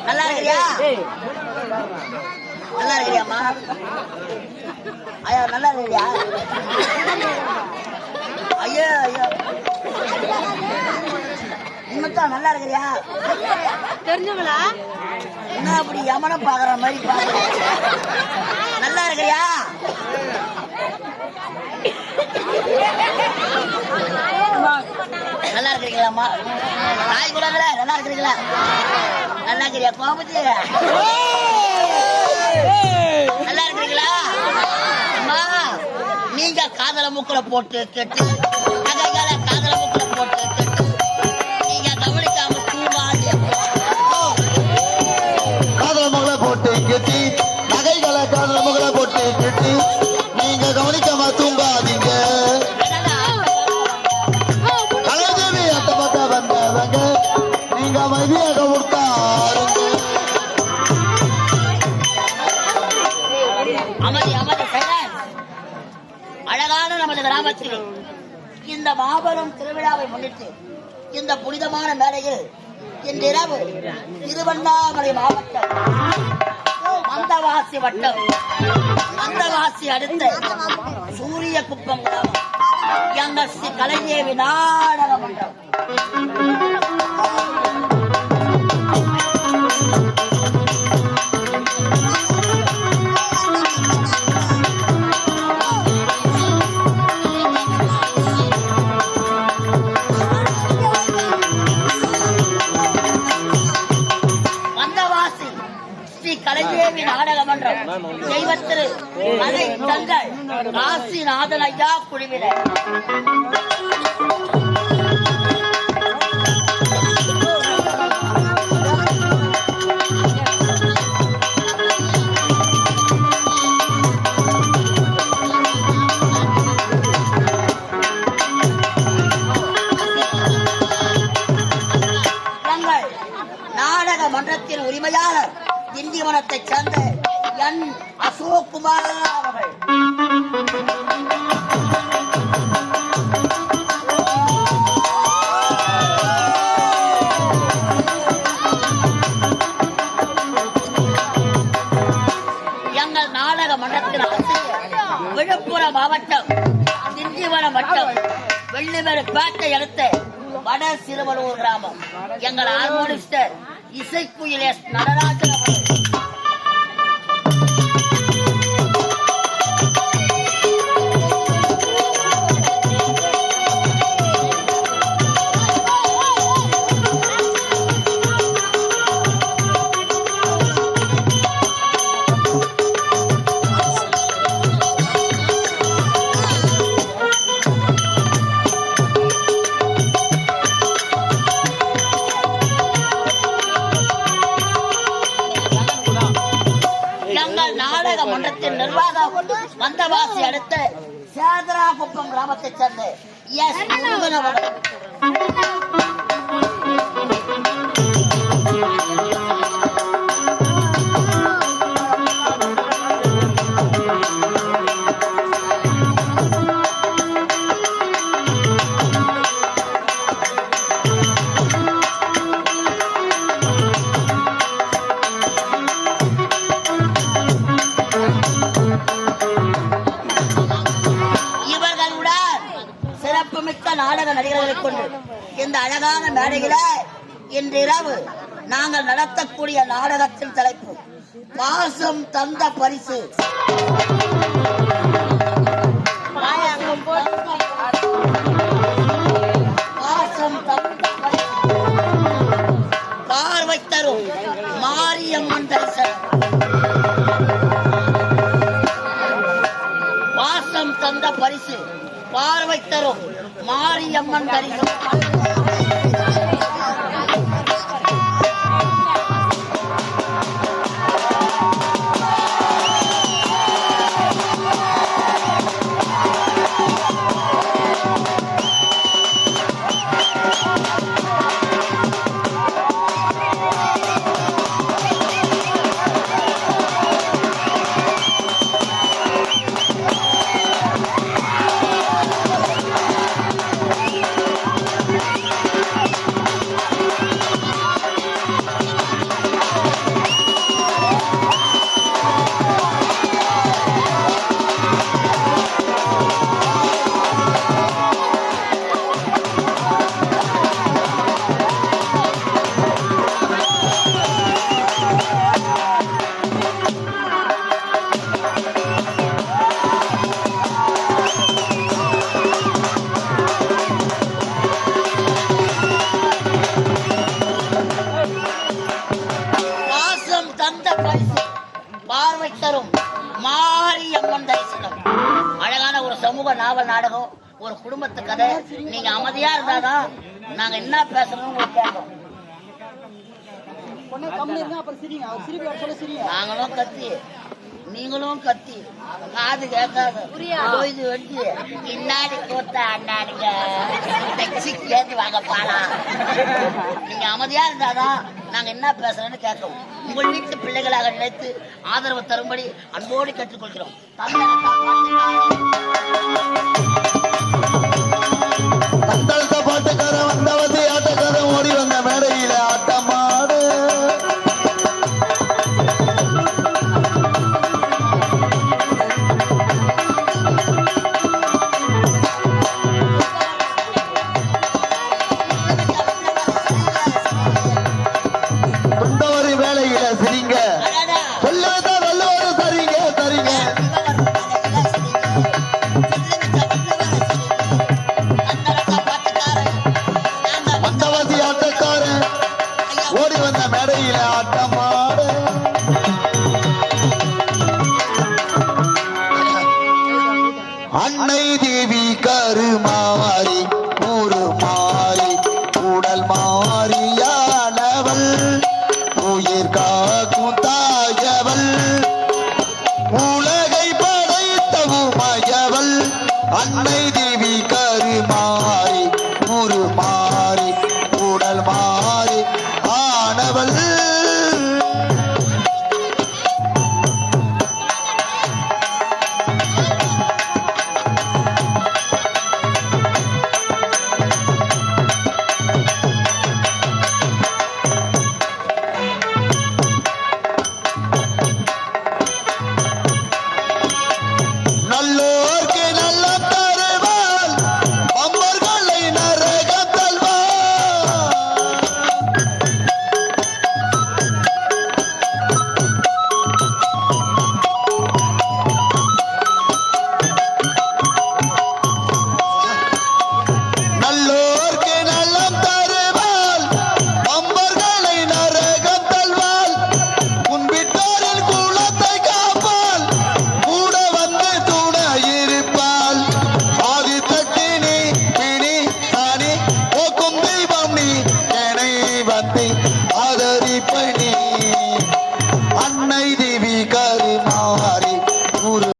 நல்லா இருக்கிறியா? நல்லா இருக்கிறியாம்மா? ஐயா நல்லா இருக்கிறியா? ஐயோ ஐயோ இன்னும் நல்லா இருக்கிறியா? தெரிஞ்சவங்களா? என்ன அப்படி யமனம் பாக்குற மாதிரி பாக்குற? நல்லா இருக்கிறியா? நல்லா இருக்கிறீங்களாம்மா? தாய் கூடங்களா நல்லா இருக்கிறீங்களா? நல்லா இருக்கிறியா கோபத்தி? நல்லா இருக்கிறீங்களா? அம்மா நீங்க காதல மூக்குல போட்டு கெட்டு நகைகால காதல மூக்குல போட்டு கெட்டு நீங்க கவனிக்காம தூவாடி காதல முகல போட்டு கெட்டி நகைகளை காதல முகல போட்டு கெட்டி நீங்க கவனிக்காம தூங்காதீங்க. கலைதேவி அட்டப்பட்ட வந்தவங்க நீங்க அமைதியாக கொடுத்தாருங்க. அமதி அமதி அழகான நமது கிராமத்தில் இந்த மாபெரும் திருவிழாவை முன்னிட்டு இந்த புனிதமான மேடையில் இன்றிரவு திருவண்ணாமலை மாவட்டம் மந்தவாசி வட்டம் மந்தவாசி அடுத்த சூரிய குப்பம் கிராமம் எங்கள் ஸ்ரீ கலைதேவி நாடக மன்றம் கலைதேவி நாடக மன்றம் தெய்வத்திரு கலை தங்கள் காசிநாதன் ஐயா குழுவினர் எங்கள் நாடக மன்றத்தின் உரிமையாளர் திண்டிவனத்தை சேர்ந்த என் அசோக்குமார் அவர்கள் எங்கள் நாடக மன்றத்தின் ஆசிரியர் விழுப்புரம் மாவட்டம் திண்டிவனம் வட்டம் வெள்ளிமேடு பேட்டை அடுத்த வட சிறுவலூர் கிராமம் எங்கள் ஹார்மோனிஸ்டர் இசைக்குயில் எஸ் நடராஜன் அவர்கள் மன்றத்தின் நிர்வாகம் மந்தவாசி அடுத்த சேதராகுப்பம் கிராமத்தைச் சேர்ந்த எஸ் முருகன் அவர்கள் நாடக நடிகர்களை கொண்டு இந்த அழகான மேடையில இன்றிரவு நாங்கள் நடத்தக்கூடிய நாடகத்தின் தலைப்பு பாசம் தந்த பரிசு. பாசம் தந்த பரிசு பார்வை தரும் மாரியம்மன் தரிசனம். பாசம் தந்த பரிசு பார்வை தரும் மாரியம்மன் தரிசனம். பார்வை தரும் மாரியம்மன் தரிசனம். அழகான ஒரு சமூக நாவல் நாடகம், ஒரு குடும்பத்து கதை. நீங்க அமைதியா இருந்தாதான் நாங்க என்ன பேசணும்னு உங்களுக்கு கேட்போம். நாங்களும் கத்தி நீங்களும் கத்தி காது கேட்காது இது வெட்டி இன்னாடி கோத்த அண்ணாடிங்க கேட்டு வாங்க பாலா. நீங்க அமைதியா இருந்தாதான் நாங்க என்ன பேசுறோம்னு கேட்கவும் உங்கள் வீட்டு பிள்ளைகளாக நினைத்து ஆதரவு தரும்படி அன்போடு கேட்டுக்கொள்கிறோம். தந்தளத்த பாட்டுக்காரன் வந்தவதி ஆட்டக்காரன் ஓடி வந்த மேடையில ஆட்டமாடு வேலையில சரிங்க சொல்லுவத வள்ளுவர் சரிங்க சரிங்க வந்தவதி ஆட்டக்காரன் ஓடி வந்த மேடையில ஆட்டமாடு அன்னை தேவி கருமாறி ஊரு மாறி உடல் மாறியானவள் உயிர் காக்கும் தாயவள் உலகை படைத்தவும் மயவள் அன்னை